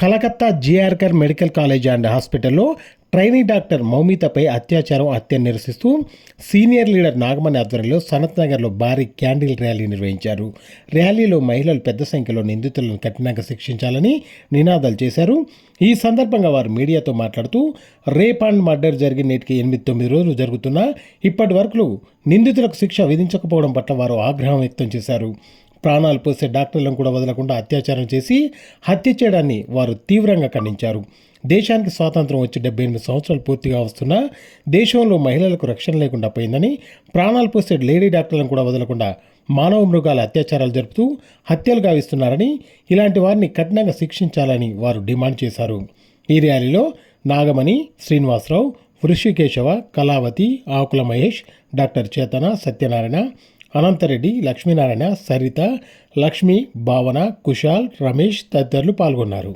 Calcutta జిఆర్కర్ medical college and హాస్పిటల్లో trainee doctor మౌమితపై అత్యాచారం హత్య నిరసిస్తూ సీనియర్ లీడర్ నాగమణి ఆధ్వర్యంలో సనత్ నగర్లో భారీ క్యాండిల్ ర్యాలీ నిర్వహించారు. ర్యాలీలో మహిళలు పెద్ద సంఖ్యలో నిందితులను కఠినంగా శిక్షించాలని నినాదాలు చేశారు. ఈ సందర్భంగా వారు మీడియాతో మాట్లాడుతూ రేప్ అండ్ మర్డర్ జరిగిన నేటికి 8-9 రోజులు జరుగుతున్నా ఇప్పటి వరకు నిందితులకు శిక్ష విధించకపోవడం పట్ల వారు ఆగ్రహం వ్యక్తం చేశారు. ప్రాణాలు పోసే డాక్టర్లను కూడా వదలకుండా అత్యాచారం చేసి హత్య చేయడాన్ని వారు తీవ్రంగా ఖండించారు. దేశానికి స్వాతంత్రం వచ్చి 78 సంవత్సరాలు పూర్తిగా వస్తున్నా దేశంలో మహిళలకు రక్షణ లేకుండా పోయిందని, ప్రాణాలు పోసే లేడీ డాక్టర్లను కూడా వదలకుండా మానవ మృగాల అత్యాచారాలు జరుపుతూ హత్యలు గావిస్తున్నారని, ఇలాంటి వారిని కఠినంగా శిక్షించాలని వారు డిమాండ్ చేశారు. ఈ ర్యాలీలో నాగమణి, శ్రీనివాసరావు, వృషికేశవ, కళావతి, ఆకుల మహేష్, డాక్టర్ చేతన, సత్యనారాయణ, అనంతరెడ్డి, లక్ష్మీనారాయణ, సరిత, లక్ష్మి, భావన, కుశాల్, రమేష్ తదితరులు పాల్గొన్నారు.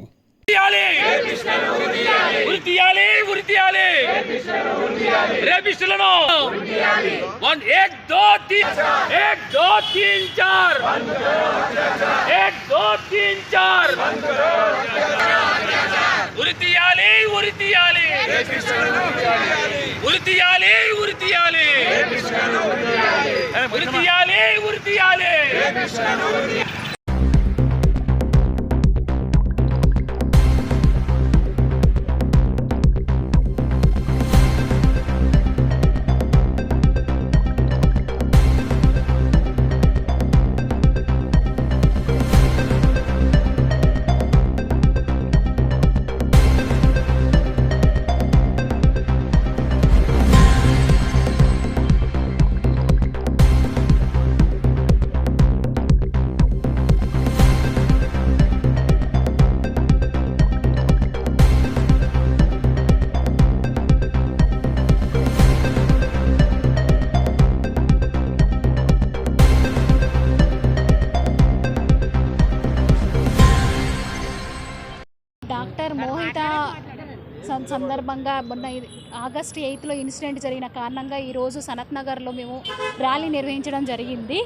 డాక్టర్ మోహిత సందర్భంగా మొన్న ఆగస్టు 8 ఇన్సిడెంట్ జరిగిన కారణంగా ఈరోజు సనత్ నగర్లో మేము ర్యాలీ నిర్వహించడం జరిగింది.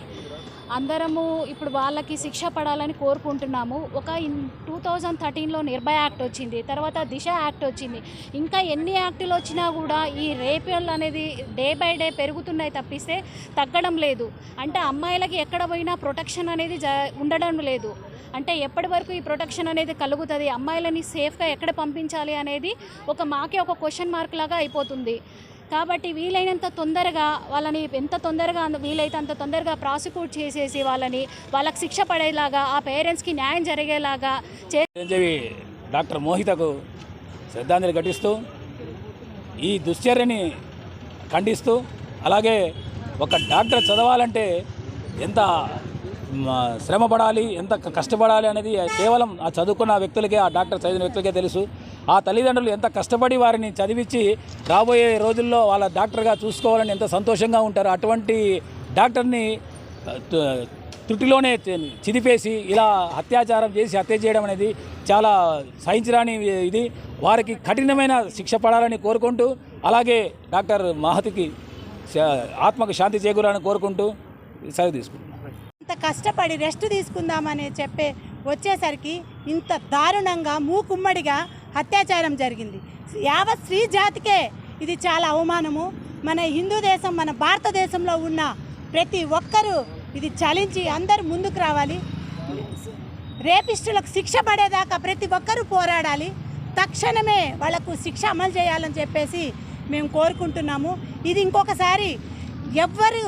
అందరము ఇప్పుడు వాళ్ళకి శిక్ష పడాలని కోరుకుంటున్నాము. 2013లో నిర్భయ యాక్ట్ వచ్చింది, తర్వాత దిశ యాక్ట్ వచ్చింది. ఇంకా ఎన్ని యాక్టులు వచ్చినా కూడా ఈ రేపులు అనేది డే బై డే పెరుగుతున్నాయి తప్పిస్తే తగ్గడం లేదు. అంటే అమ్మాయిలకి ఎక్కడ పోయినా ప్రొటెక్షన్ అనేది ఉండడం లేదు. అంటే ఎప్పటి వరకు ఈ ప్రొటెక్షన్ అనేది కలుగుతుంది, అమ్మాయిలని సేఫ్గా ఎక్కడ పంపించాలి అనేది మాకే ఒక క్వశ్చన్ మార్క్ లాగా అయిపోతుంది. కాబట్టి వీలైనంత తొందరగా వాళ్ళని ఎంత తొందరగా వీలైతే అంత తొందరగా ప్రాసిక్యూట్ చేసేసి వాళ్ళకి శిక్ష పడేలాగా, ఆ పేరెంట్స్కి న్యాయం జరిగేలాగా డాక్టర్ మోహితకు శ్రద్ధాంజలి ఘటిస్తూ ఈ దుశ్చర్యని ఖండిస్తూ, అలాగే ఒక డాక్టర్ చదవాలంటే ఎంత శ్రమ పడాలి, ఎంత కష్టపడాలి అనేది కేవలం ఆ చదువుకున్న వ్యక్తులకే, ఆ డాక్టర్ చదివిన వ్యక్తులకే తెలుసు. ఆ తల్లిదండ్రులు ఎంత కష్టపడి వారిని చదివించి రాబోయే రోజుల్లో వాళ్ళ డాక్టర్గా చూసుకోవాలని ఎంత సంతోషంగా ఉంటారో, అటువంటి డాక్టర్ని త్రుటిలోనే చిదిపేసి ఇలా అత్యాచారం చేసి హత్య చేయడం అనేది చాలా సహించరాని ఇది. వారికి కఠినమైన శిక్ష పడాలని కోరుకుంటూ, అలాగే డాక్టర్ మహతికి ఆత్మకు శాంతి చేకూరాలని కోరుకుంటూ సెలవు తీసుకుంటున్నాం. ఇంత కష్టపడి రెస్ట్ తీసుకుందామని వచ్చేసరికి ఇంత దారుణంగా మూకుమ్మడిగా అత్యాచారం జరిగింది. యావత్ స్త్రీ జాతికే ఇది చాలా అవమానము. మన హిందూ దేశం, మన భారతదేశంలో ఉన్న ప్రతి ఒక్కరూ ఇది చలించి అందరూ ముందుకు రావాలి. రేపిస్టులకు శిక్ష పడేదాకా ప్రతి ఒక్కరూ పోరాడాలి. తక్షణమే వాళ్లకు శిక్ష అమలు చేయాలని చెప్పేసి మేము కోరుకుంటున్నాము. ఇది ఇంకొకసారి ఎవ్వరు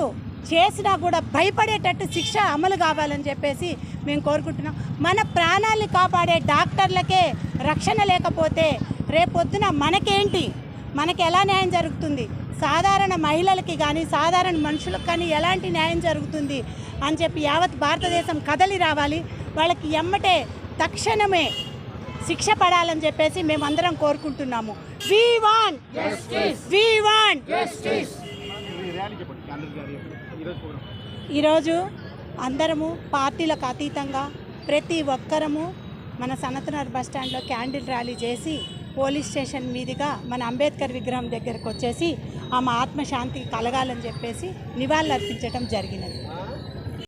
చేసినా కూడా భయపడేటట్టు శిక్ష అమలు కావాలని చెప్పేసి మేము కోరుకుంటున్నాం. మన ప్రాణాలను కాపాడే డాక్టర్లకే రక్షణ లేకపోతే రేపొద్దున మనకేంటి, మనకి ఎలా న్యాయం జరుగుతుంది? సాధారణ మహిళలకి కానీ సాధారణ మనుషులకు కానీ ఎలాంటి న్యాయం జరుగుతుంది అని చెప్పి యావత్ భారతదేశం కదలి రావాలి. వాళ్ళకి ఎమ్మటే తక్షణమే శిక్ష పడాలని చెప్పేసి మేమందరం కోరుకుంటున్నాము. We want justice. We want justice. ఈరోజు అందరము పార్టీలకు అతీతంగా ప్రతి ఒక్కరము మన సనత్ నగర్ బస్ స్టాండ్లో క్యాండిల్ ర్యాలీ చేసి పోలీస్ స్టేషన్ మీదుగా మన అంబేద్కర్ విగ్రహం దగ్గరకు వచ్చేసి ఆమె ఆత్మశాంతికి కలగాలని చెప్పేసి నివాళులు అర్పించడం జరిగినది.